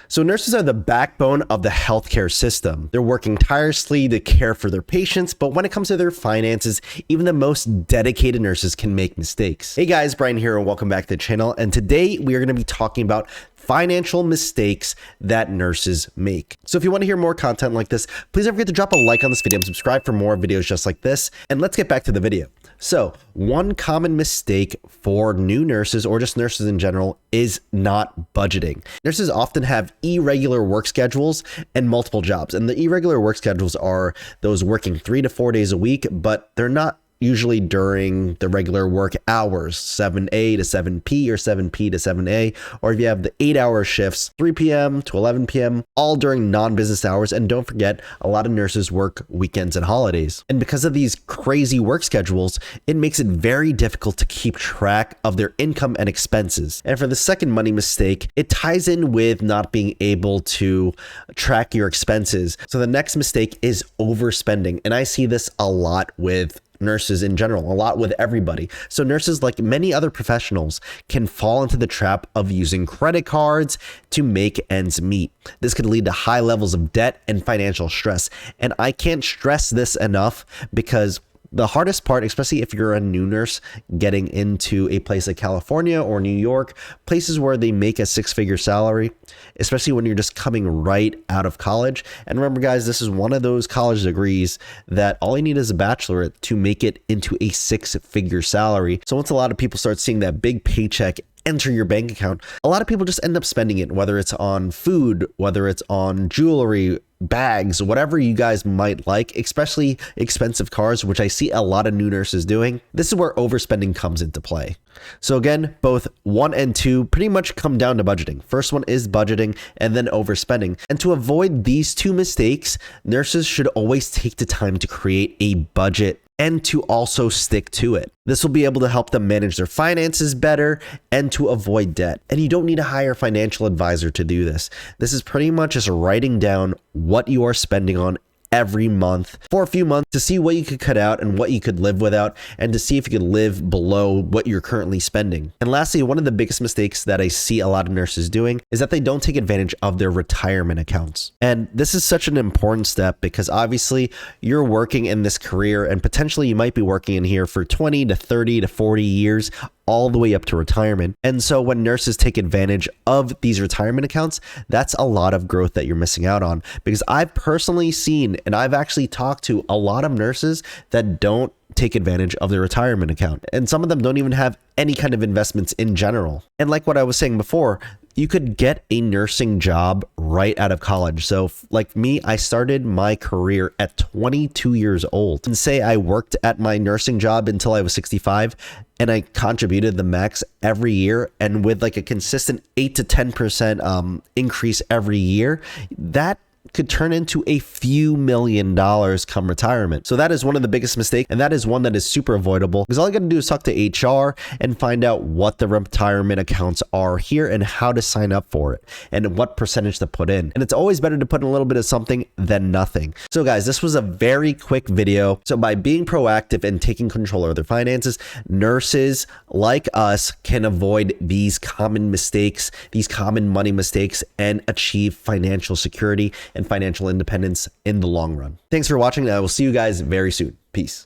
So nurses are the backbone of the healthcare system. They're working tirelessly to care for their patients, but when it comes to their finances, even the most dedicated nurses can make mistakes. Hey guys, Brian here and welcome back to the channel. And today we are going to be talking about financial mistakes that nurses make. So if you want to hear more content like this, please don't forget to drop a like on this video and subscribe for more videos just like this. And let's get back to the video. So one common mistake for new nurses or just nurses in general is not budgeting. Nurses often have irregular work schedules and multiple jobs. And the irregular work schedules are those working 3 to 4 days a week, but they're not usually during the regular work hours, 7A to 7P or 7P to 7A, or if you have the 8-hour shifts, 3 p.m. to 11 p.m., all during non-business hours. And don't forget, a lot of nurses work weekends and holidays. And because of these crazy work schedules, it makes it very difficult to keep track of their income and expenses. And for the second money mistake, it ties in with not being able to track your expenses. So the next mistake is overspending. And I see this a lot with nurses in general, a lot with everybody. So nurses, like many other professionals, can fall into the trap of using credit cards to make ends meet. This could lead to high levels of debt and financial stress. And I can't stress this enough because the hardest part, especially if you're a new nurse getting into a place like California or New York, places where they make a 6-figure salary, especially when you're just coming right out of college. And remember guys, this is one of those college degrees that all you need is a bachelorette to make it into a 6-figure salary. So once a lot of people start seeing that big paycheck enter your bank account, a lot of people just end up spending it, whether it's on food, whether it's on jewelry, bags, whatever you guys might like, especially expensive cars, which I see a lot of new nurses doing. This is where overspending comes into play. So again, both 1 and 2 pretty much come down to budgeting. First one is budgeting and then overspending. And to avoid these two mistakes, nurses should always take the time to create a budget and to also stick to it. This will be able to help them manage their finances better and to avoid debt. And you don't need to hire a financial advisor to do this. This is pretty much just writing down what you are spending on every month for a few months to see what you could cut out and what you could live without, and to see if you could live below what you're currently spending. And lastly, one of the biggest mistakes that I see a lot of nurses doing is that they don't take advantage of their retirement accounts. And this is such an important step because obviously you're working in this career and potentially you might be working in here for 20 to 30 to 40 years, all the way up to retirement. And so when nurses take advantage of these retirement accounts, that's a lot of growth that you're missing out on. Because I've personally seen, and I've actually talked to a lot of nurses that don't take advantage of their retirement account. And some of them don't even have any kind of investments in general. And like what I was saying before, you could get a nursing job right out of college. So like me, I started my career at 22 years old. And say I worked at my nursing job until I was 65 and I contributed the max every year, and with like a consistent 8 to 10% increase every year, that could turn into a few $1 million come retirement. So that is one of the biggest mistakes, and that is one that is super avoidable because all you got to do is talk to HR and find out what the retirement accounts are here and how to sign up for it and what percentage to put in. And it's always better to put in a little bit of something than nothing. So guys, this was a very quick video. So by being proactive and taking control of their finances, nurses like us can avoid these common mistakes, these common money mistakes, and achieve financial security and financial independence in the long run. Thanks for watching, and I will see you guys very soon. Peace.